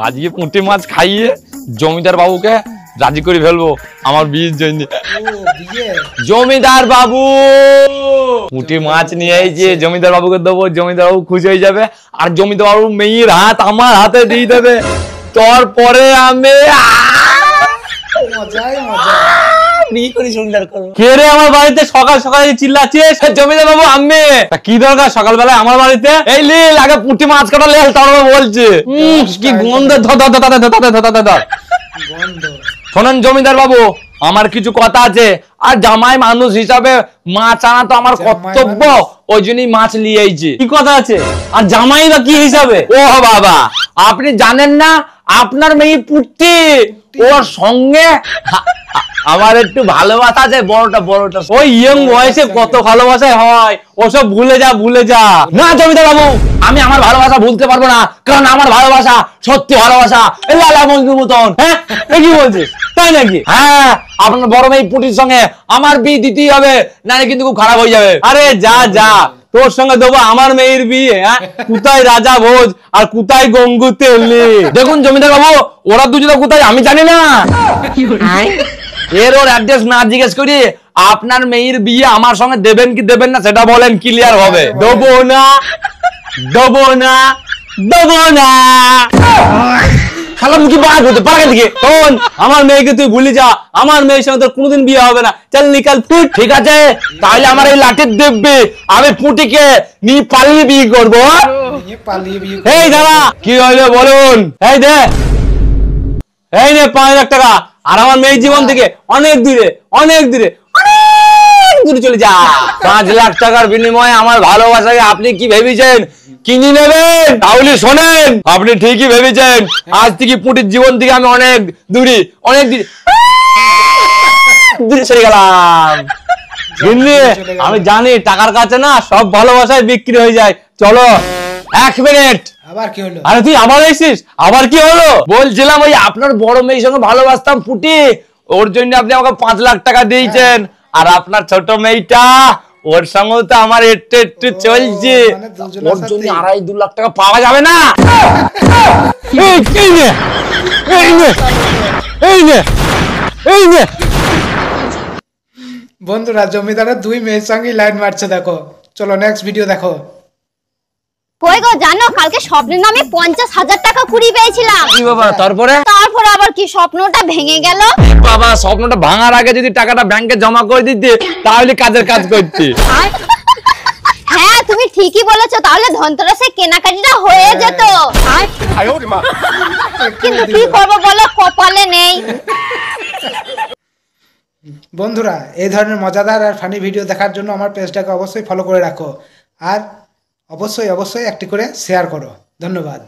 আজকে পুঁটি মাছ খাইয়ে জমিদার বাবুকে রাজি করে ফেলবো আমার বিয়ের জন্য। জমিদার বাবু পুঁটি মাছ নিয়ে এসে জমিদার বাবুকে দেবো, জমিদার বাবু খুশি হয়ে যাবে আর জমিদার বাবু মেয়ের হাত আমার হাতে দিয়ে দেবে। তারপরে আমি আমার বাড়িতে সকাল সকাল চিল্লাচ্ছিস জমিদার বাবু আমি কি দরকার সকালবেলায় আমার বাড়িতে? এই লীল আগে পুঁটি মাছ কাটা লেল তারপর বলছে কি গন্ধ। শোনেন জমিদার বাবু আমার কিছু কথা আছে আর জামাই মানুষ হিসাবে মাছ আনা তো আমার কর্তব্য, ওই জন্যই মাছ নিয়ে আইছি। কি কথা আছে? আর জামাই বা কি হিসাবে? ও বাবা আপনি জানেন না আপনার মেয়ে পুঁটি ওর সঙ্গে আমার একটু ভালোবাসা আছে বড়টা ওই ইয়ং বয়সে কত ভালোবাসা হয় ওসব ভুলে যা। না জমিদার বাবু আমি আমার ভালোবাসা ভুলতে পারবো না, কারণ আমার ভালোবাসা সত্যি ভালোবাসা লালা মজনুর মতন। হ্যাঁ কি বলছিস তাই নাকি? হ্যাঁ আপনার বড় মেয়ে পুঁটির সঙ্গে আমার বিয়ে দিতেই হবে, নাহলে কিন্তু খুব খারাপ হয়ে যাবে। আরে যা তোর সঙ্গে দেবো আমার মেয়ের বিয়ে। কোথায় রাজা ভোজ আর কোথায় গঙ্গু তেলি? দেখুন জমিদার বাবু ওরা দুজনে কোথায় আমি জানি না, এর ওর অ্যাড্রেস না জিজ্ঞেস করি আপনার মেয়ের বিয়ে আমার সঙ্গে দেবেন কি দেবেন না সেটা বলেন, ক্লিয়ার হবে। দেবো না শালা মুখে বাদ হতে পারে দিকে শোন আমার মেয়েকে তুই ভুলে যা, আমার মেয়ের সঙ্গে তোর কোনোদিন বিয়ে হবে না। চল নিকাল ফুট। ঠিক আছে তাহলে আমার এই লাঠির দেববে আমি পুঁটিকে নিয়ে পালিয়ে বিয়ে করবো। এই দাদা কি হইলো বলুন? এই দে এই নে 5,000 টাকা আর আমার মেয়ের জীবন থেকে অনেক দূরে চলে যা। 5 লাখ টাকার বিনিময়ে আমার ভালোবাসাকে আপনি কি ভেবেছেন কিনে নেবেন? তাহলে শোনেন আপনি ঠিকই ভেবেছেন, আজ থেকে পুঁটির জীবন থেকে আমি অনেক দূরে চলে গেলাম। আমি জানি টাকার কাছে না সব ভালোবাসায় বিক্রি হয়ে যায়। চলো 1 মিনিট। আবার কি হলো? আরে তুই আবার এসেছিস? আবার কি হলো? বলছিলাম ওই আপনার বড় মেয়ের সঙ্গে ভালোবাসতাম পুঁটি, ওর জন্য আপনি আমাকে 5 লাখ টাকা দিয়েছেন। আর আপনার ছোট মেয়েটা ওর সঙ্গে তো আমার একটু চলছে, ওর জন্য 2.5 লাখ টাকা পাওয়া যাবে না? বন্ধুরা জমিদারের 2 মেয়ের সঙ্গে লাইন মারছে দেখো। চলো নেক্সট ভিডিও দেখো। কই গো জানো কালকে স্বপ্নের নামে 50,000 টাকা কুড়িয়ে পেয়েছিলাম। কি বাবা তারপরে আবার কি স্বপ্নটা ভেঙে গেল? বাবা স্বপ্নটা ভাঙার আগে যদি টাকাটা ব্যাংকে জমা করে দিতে তাহলে কাজের কাজ করতে। হ্যাঁ তুমি ঠিকই বলেছো, তাহলে ধনতেরাসে কেনাকাটিটা হয়ে যেত। কিন্তু কি করবো বলো কপালে নেই। বন্ধুরা এই ধরনের মজাদার আর ফানি ভিডিও দেখার জন্য আমার পেজটাকে অবশ্যই ফলো করে রাখো আর অবশ্যই একটি করে শেয়ার করো। ধন্যবাদ।